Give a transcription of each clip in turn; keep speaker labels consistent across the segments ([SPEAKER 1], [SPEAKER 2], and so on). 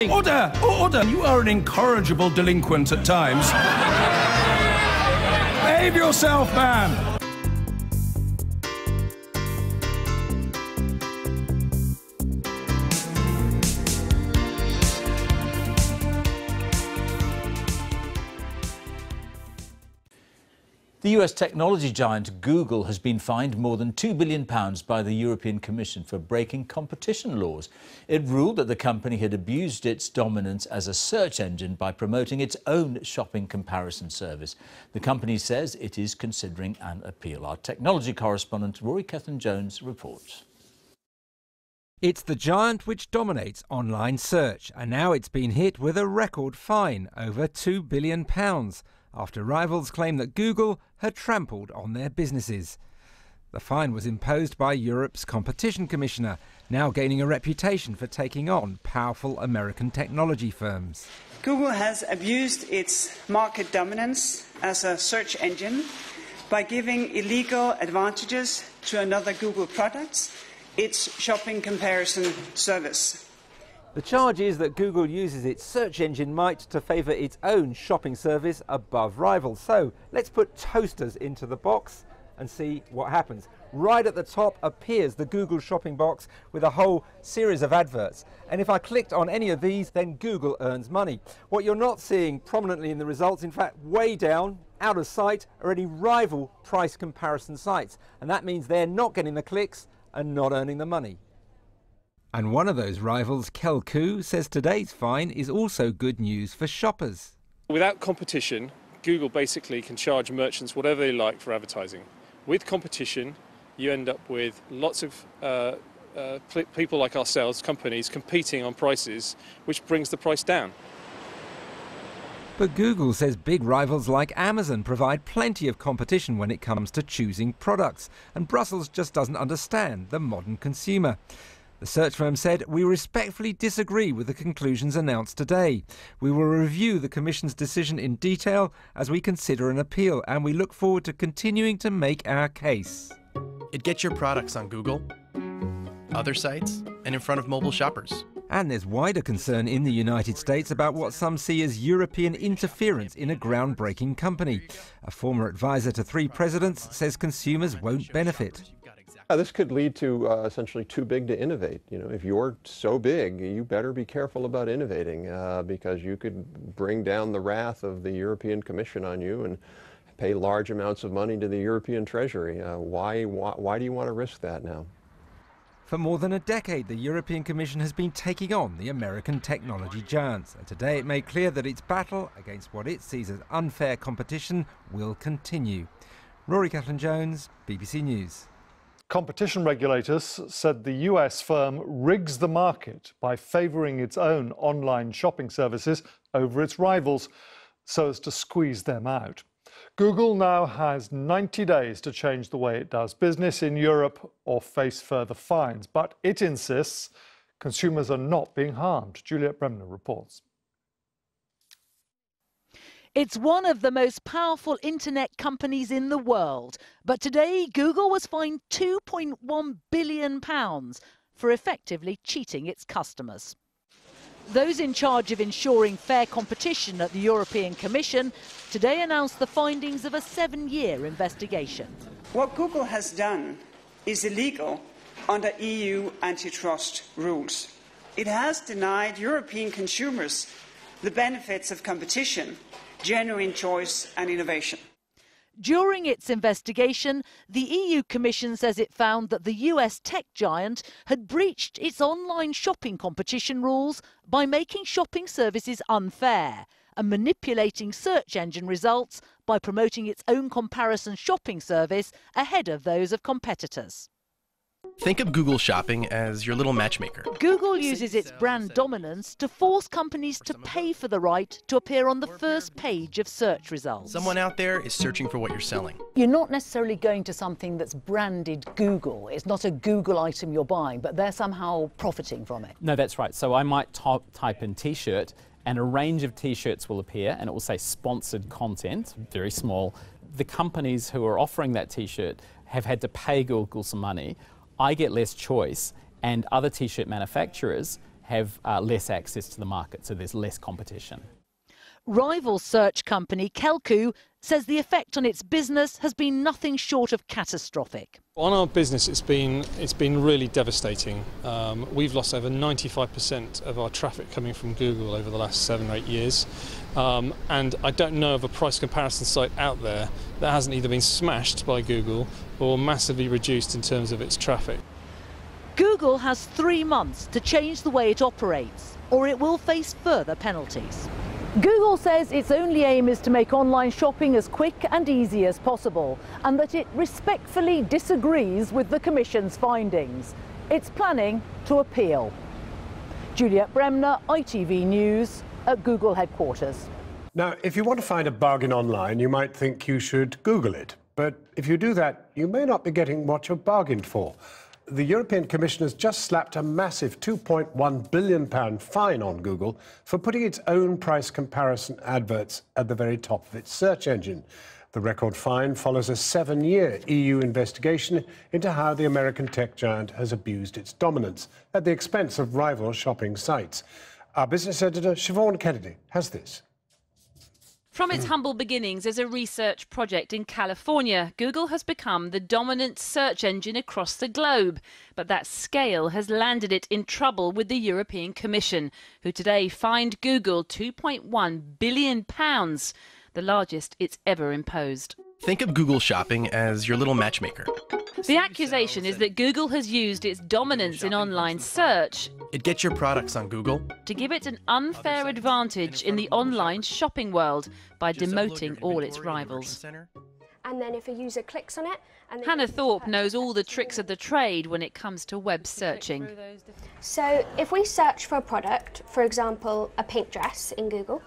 [SPEAKER 1] Order! Order! You are an incorrigible delinquent at times. Behave yourself, man!
[SPEAKER 2] The US technology giant Google has been fined more than £2 billion by the European Commission for breaking competition laws. It ruled that the company had abused its dominance as a search engine by promoting its own shopping comparison service. The company says it is considering an appeal. Our technology correspondent Rory Jones reports.
[SPEAKER 3] It's the giant which dominates online search, and now it's been hit with a record fine, over £2 billion. After rivals claim that Google had trampled on their businesses. The fine was imposed by Europe's competition commissioner, now gaining a reputation for taking on powerful American technology firms.
[SPEAKER 4] Google has abused its market dominance as a search engine by giving illegal advantages to another Google product, its shopping comparison service.
[SPEAKER 3] The charge is that Google uses its search engine might to favour its own shopping service above rivals. So let's put toasters into the box and see what happens. Right at the top appears the Google shopping box with a whole series of adverts. And if I clicked on any of these, then Google earns money. What you're not seeing prominently in the results, in fact, way down, out of sight, are any rival price comparison sites. And that means they're not getting the clicks and not earning the money. And one of those rivals, Kelku, says today's fine is also good news for shoppers.
[SPEAKER 5] Without competition, Google basically can charge merchants whatever they like for advertising. With competition, you end up with lots of people like ourselves, companies, competing on prices, which brings the price down.
[SPEAKER 3] But Google says big rivals like Amazon provide plenty of competition when it comes to choosing products, and Brussels just doesn't understand the modern consumer. The search firm said, "We respectfully disagree with the conclusions announced today. We will review the Commission's decision in detail as we consider an appeal, and we look forward to continuing to make our case."
[SPEAKER 6] It gets your products on Google, other sites, and in front of mobile shoppers.
[SPEAKER 3] And there's wider concern in the United States about what some see as European interference in a groundbreaking company. A former advisor to 3 presidents says consumers won't benefit.
[SPEAKER 7] This could lead to essentially too big to innovate. You know, if you're so big, you better be careful about innovating because you could bring down the wrath of the European Commission on you and pay large amounts of money to the European Treasury. Why do you want to risk that now?
[SPEAKER 3] For more than a decade, the European Commission has been taking on the American technology giants. And today it made clear that its battle against what it sees as unfair competition will continue. Rory Jones, BBC News.
[SPEAKER 8] Competition regulators said the US firm rigs the market by favouring its own online shopping services over its rivals so as to squeeze them out. Google now has 90 days to change the way it does business in Europe or face further fines, but it insists consumers are not being harmed. Juliet Bremner reports.
[SPEAKER 9] It's one of the most powerful internet companies in the world. But today, Google was fined £2.1 billion for effectively cheating its customers. Those in charge of ensuring fair competition at the European Commission today announced the findings of a 7-year investigation.
[SPEAKER 4] What Google has done is illegal under EU antitrust rules. It has denied European consumers the benefits of competition, genuine choice and innovation.
[SPEAKER 9] During its investigation, the EU Commission says it found that the US tech giant had breached its online shopping competition rules by making shopping services unfair and manipulating search engine results by promoting its own comparison shopping service ahead of those of competitors.
[SPEAKER 6] Think of Google Shopping as your little matchmaker.
[SPEAKER 9] Google uses its brand dominance to force companies to pay for the right to appear on the first page of search results.
[SPEAKER 6] Someone out there is searching for what you're selling.
[SPEAKER 10] You're not necessarily going to something that's branded Google. It's not a Google item you're buying, but they're somehow profiting from it.
[SPEAKER 11] No, that's right. So I might type in T-shirt and a range of T-shirts will appear and it will say sponsored content, very small. The companies who are offering that T-shirt have had to pay Google some money. I get less choice, and other T-shirt manufacturers have less access to the market, so there's less competition.
[SPEAKER 9] Rival search company Kelku says the effect on its business has been nothing short of catastrophic.
[SPEAKER 5] On our business, it's been really devastating. We've lost over 95% of our traffic coming from Google over the last 7 or 8 years. And I don't know of a price comparison site out there that hasn't either been smashed by Google or massively reduced in terms of its traffic.
[SPEAKER 9] Google has 3 months to change the way it operates, or it will face further penalties. Google says its only aim is to make online shopping as quick and easy as possible, and that it respectfully disagrees with the Commission's findings. It's planning to appeal. Juliet Bremner, ITV News, at Google headquarters.
[SPEAKER 12] Now, if you want to find a bargain online, you might think you should Google it. But if you do that, you may not be getting what you've bargained for. The European Commission has just slapped a massive £2.1 billion fine on Google for putting its own price comparison adverts at the very top of its search engine. The record fine follows a 7-year EU investigation into how the American tech giant has abused its dominance at the expense of rival shopping sites. Our business editor, Siobhan Kennedy, has this.
[SPEAKER 13] From its humble beginnings as a research project in California, Google has become the dominant search engine across the globe. But that scale has landed it in trouble with the European Commission, who today fined Google £2.1 billion, the largest it's ever imposed.
[SPEAKER 6] Think of Google Shopping as your little matchmaker.
[SPEAKER 13] The accusation is that Google has used its dominance in online search.
[SPEAKER 6] It gets your products on Google
[SPEAKER 13] To give it an unfair advantage in the online shopping world by demoting all its rivals.
[SPEAKER 14] And then if a user clicks on it...
[SPEAKER 13] Hannah Thorpe knows all the tricks of the trade when it comes to web searching.
[SPEAKER 14] So if we search for a product, for example, a pink dress in Google,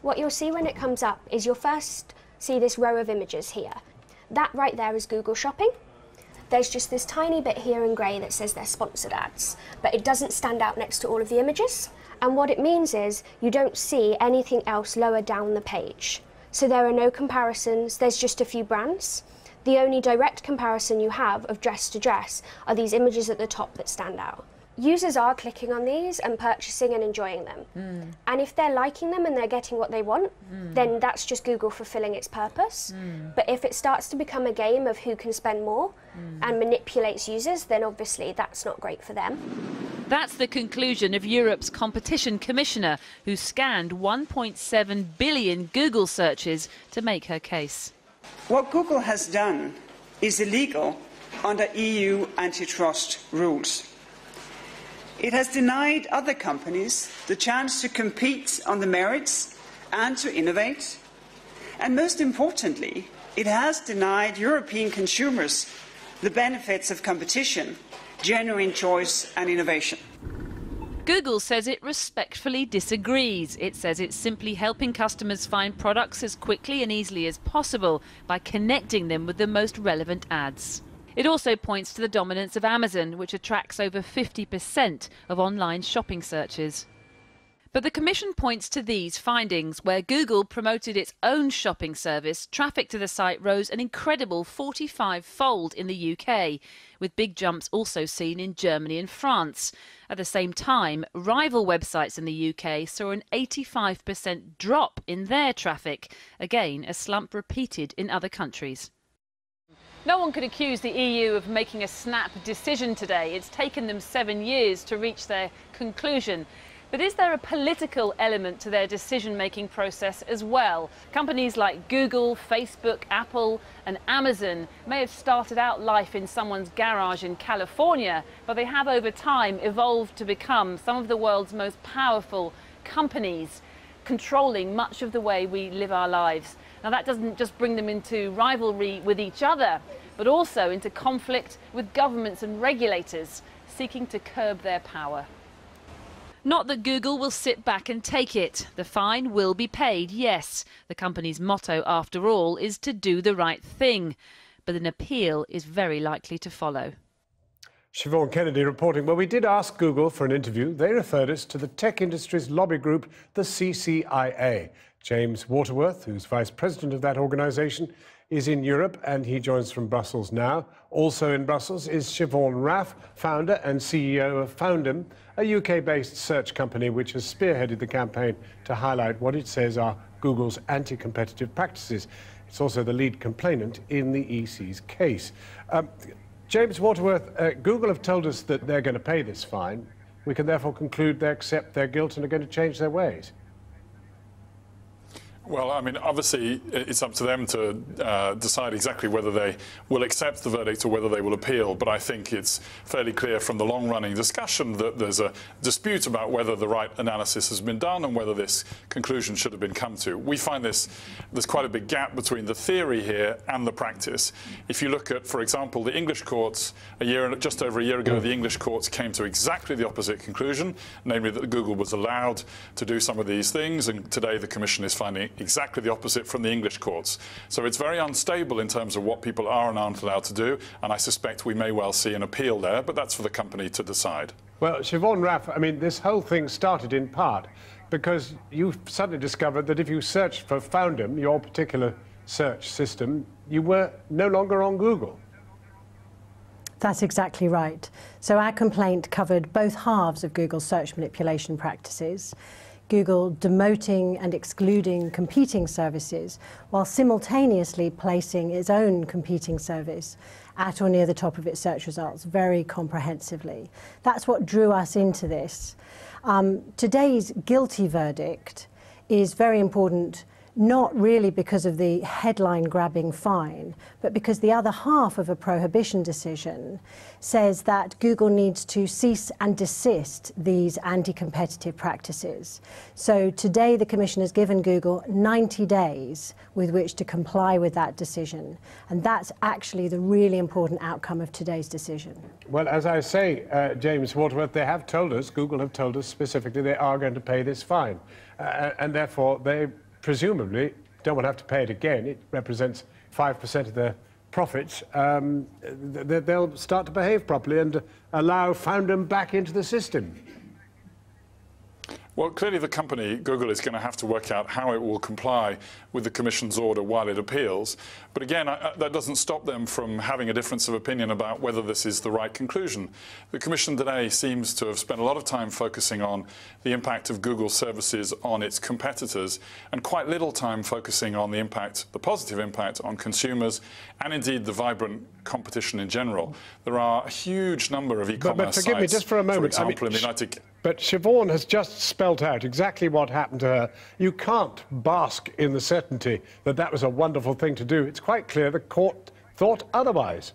[SPEAKER 14] what you'll see when it comes up is you'll first see this row of images here. That right there is Google Shopping. There's just this tiny bit here in grey that says they're sponsored ads, but it doesn't stand out next to all of the images. And what it means is you don't see anything else lower down the page. So there are no comparisons, there's just a few brands. The only direct comparison you have of dress to dress are these images at the top that stand out. Users are clicking on these and purchasing and enjoying them. And if they're liking them and they're getting what they want, then that's just Google fulfilling its purpose. But if it starts to become a game of who can spend more and manipulates users, then obviously that's not great for them.
[SPEAKER 13] That's the conclusion of Europe's competition commissioner, who scanned 1.7 billion Google searches to make her case.
[SPEAKER 4] What Google has done is illegal under EU antitrust rules. It has denied other companies the chance to compete on the merits and to innovate. And most importantly, it has denied European consumers the benefits of competition, genuine choice and innovation.
[SPEAKER 13] Google says it respectfully disagrees. It says it's simply helping customers find products as quickly and easily as possible by connecting them with the most relevant ads. It also points to the dominance of Amazon, which attracts over 50% of online shopping searches. But the Commission points to these findings. Where Google promoted its own shopping service, traffic to the site rose an incredible 45-fold in the UK, with big jumps also seen in Germany and France. At the same time, rival websites in the UK saw an 85% drop in their traffic, again a slump repeated in other countries. No one could accuse the EU of making a snap decision today. It's taken them 7 years to reach their conclusion. But is there a political element to their decision-making process as well? Companies like Google, Facebook, Apple and Amazon may have started out life in someone's garage in California, but they have over time evolved to become some of the world's most powerful companies, controlling much of the way we live our lives. Now, that doesn't just bring them into rivalry with each other, but also into conflict with governments and regulators seeking to curb their power. Not that Google will sit back and take it. The fine will be paid, yes. The company's motto, after all, is to do the right thing. But an appeal is very likely to follow.
[SPEAKER 12] Siobhan Kennedy reporting. Well, we did ask Google for an interview. They referred us to the tech industry's lobby group, the CCIA. James Waterworth, who's vice president of that organisation, is in Europe, and he joins from Brussels now. Also in Brussels is Siobhan Raff, founder and CEO of Foundem, a UK-based search company which has spearheaded the campaign to highlight what it says are Google's anti-competitive practices. It's also the lead complainant in the EC's case. James Waterworth, Google have told us that they're going to pay this fine. We can therefore conclude they accept their guilt and are going to change their ways.
[SPEAKER 15] Well, I mean, obviously, it's up to them to decide exactly whether they will accept the verdict or whether they will appeal. But I think it's fairly clear from the long-running discussion that there's a dispute about whether the right analysis has been done and whether this conclusion should have been come to. We find there's quite a big gap between the theory here and the practice. If you look at, for example, the English courts, just over a year ago, the English courts came to exactly the opposite conclusion, namely that Google was allowed to do some of these things, and today the Commission is finding exactly the opposite from the English courts. So it's very unstable in terms of what people are and aren't allowed to do, and I suspect we may well see an appeal there, but that's for the company to decide.
[SPEAKER 12] Well, Siobhan Raff, I mean, this whole thing started in part because you suddenly discovered that if you searched for Foundem, your particular search system, you were no longer on Google.
[SPEAKER 16] That's exactly right. So our complaint covered both halves of Google's search manipulation practices. Google demoting and excluding competing services while simultaneously placing its own competing service at or near the top of its search results very comprehensively. That's what drew us into this. Today's guilty verdict is very important, not really because of the headline-grabbing fine, but because the other half of a prohibition decision says that Google needs to cease and desist these anti-competitive practices. So today the Commission has given Google 90 days with which to comply with that decision. And that's actually the really important outcome of today's decision.
[SPEAKER 12] Well, as I say, James Waterworth, they have told us, Google have told us specifically they are going to pay this fine. And therefore they presumably don't want to have to pay it again. It represents 5% of their profits. They'll start to behave properly and allow Foundem back into the system.
[SPEAKER 15] Well, clearly the company, Google, is going to have to work out how it will comply with the Commission's order while it appeals. But again, that doesn't stop them from having a difference of opinion about whether this is the right conclusion. The Commission today seems to have spent a lot of time focusing on the impact of Google services on its competitors and quite little time focusing on the impact, the positive impact on consumers and indeed the vibrant competition in general. There are a huge number of e-commerce sites,
[SPEAKER 12] forgive me just for a moment.
[SPEAKER 15] for example, in the United Kingdom.
[SPEAKER 12] But Siobhan has just spelt out exactly what happened to her. You can't bask in the certainty that that was a wonderful thing to do. It's quite clear the court thought otherwise.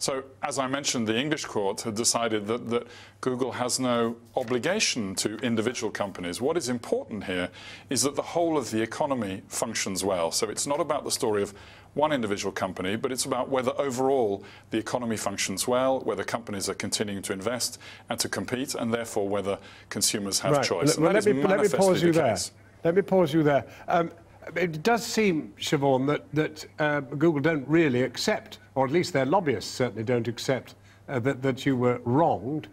[SPEAKER 15] So, as I mentioned, the English court had decided that Google has no obligation to individual companies. What is important here is that the whole of the economy functions well. So it's not about the story of one individual company, but it's about whether overall the economy functions well, whether companies are continuing to invest and to compete, and therefore whether consumers have choice.
[SPEAKER 12] Well, let me pause you there. Let me pause you there. It does seem, Siobhan, that Google don't really accept, or at least their lobbyists certainly don't accept, that you were wronged.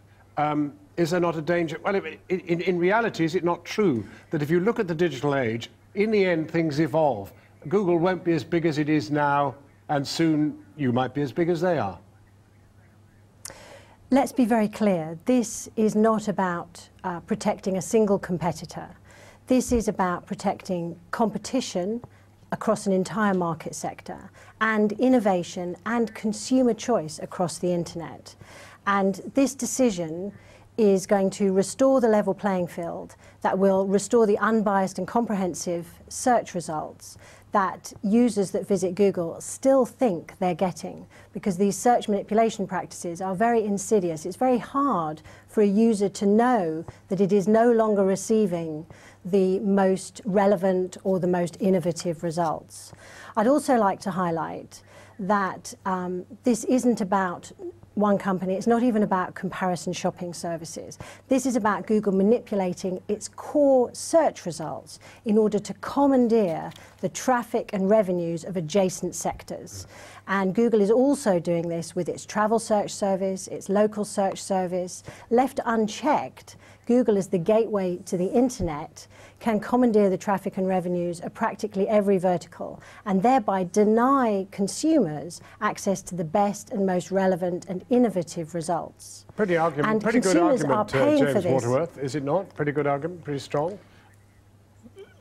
[SPEAKER 12] Is there not a danger? Well, in reality, is it not true that if you look at the digital age, in the end things evolve? Google won't be as big as it is now, and soon you might be as big as they are.
[SPEAKER 16] Let's be very clear. This is not about protecting a single competitor. This is about protecting competition across an entire market sector and innovation and consumer choice across the internet. And this decision is going to restore the level playing field, that will restore the unbiased and comprehensive search results that users that visit Google still think they're getting, because these search manipulation practices are very insidious. It's very hard for a user to know that it is no longer receiving the most relevant or the most innovative results. I'd also like to highlight that this isn't about one company. It's not even about comparison shopping services. This is about Google manipulating its core search results in order to commandeer the traffic and revenues of adjacent sectors. And Google is also doing this with its travel search service, its local search service. Left unchecked, Google as the gateway to the internet can commandeer the traffic and revenues of practically every vertical and thereby deny consumers access to the best and most relevant and innovative results.
[SPEAKER 12] Pretty argument,
[SPEAKER 16] and
[SPEAKER 12] pretty good
[SPEAKER 16] consumers
[SPEAKER 12] argument,
[SPEAKER 16] are paying for
[SPEAKER 12] James
[SPEAKER 16] this.
[SPEAKER 12] Waterworth, is it not? Pretty good argument, pretty strong?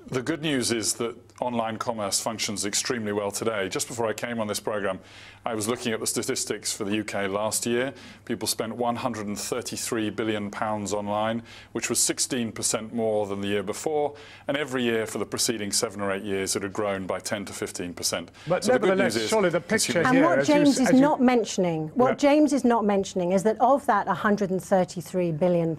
[SPEAKER 15] The good news is that online commerce functions extremely well today. Just before I came on this programme, I was looking at the statistics for the UK last year. People spent £133 billion online, which was 16% more than the year before. And every year for the preceding 7 or 8 years, it had grown by 10 to 15%.
[SPEAKER 12] But
[SPEAKER 15] so
[SPEAKER 12] nevertheless, surely the picture here...
[SPEAKER 16] And what James is not mentioning, James is not mentioning is that of that £133 billion,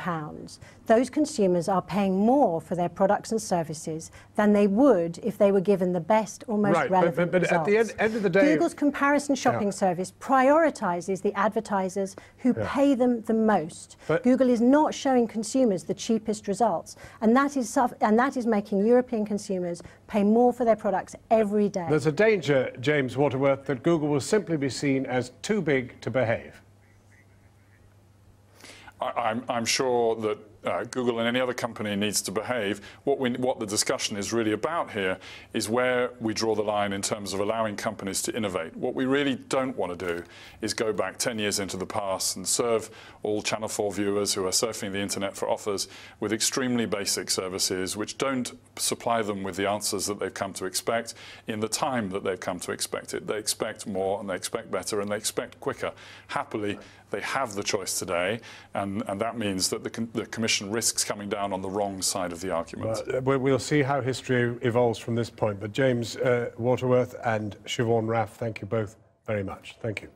[SPEAKER 16] those consumers are paying more for their products and services than they would if they were given the best or most relevant
[SPEAKER 12] but
[SPEAKER 16] results.
[SPEAKER 12] at the end of the day...
[SPEAKER 16] Google's comparison shopping service prioritises the advertisers who pay them the most. Google is not showing consumers the cheapest results, and that is making European consumers pay more for their products every day.
[SPEAKER 12] There's a danger, James Waterworth, that Google will simply be seen as too big to behave.
[SPEAKER 15] I'm sure that Google and any other company needs to behave. What the discussion is really about here is where we draw the line in terms of allowing companies to innovate. What we really don't want to do is go back 10 years into the past and serve all Channel 4 viewers who are surfing the internet for offers with extremely basic services which don't supply them with the answers that they've come to expect in the time that they've come to expect it. They expect more and they expect better and they expect quicker. Happily, they have the choice today, and that means that the Commission risks coming down on the wrong side of the argument.
[SPEAKER 12] We'll see how history evolves from this point. But James Waterworth and Siobhan Raff, thank you both very much. Thank you.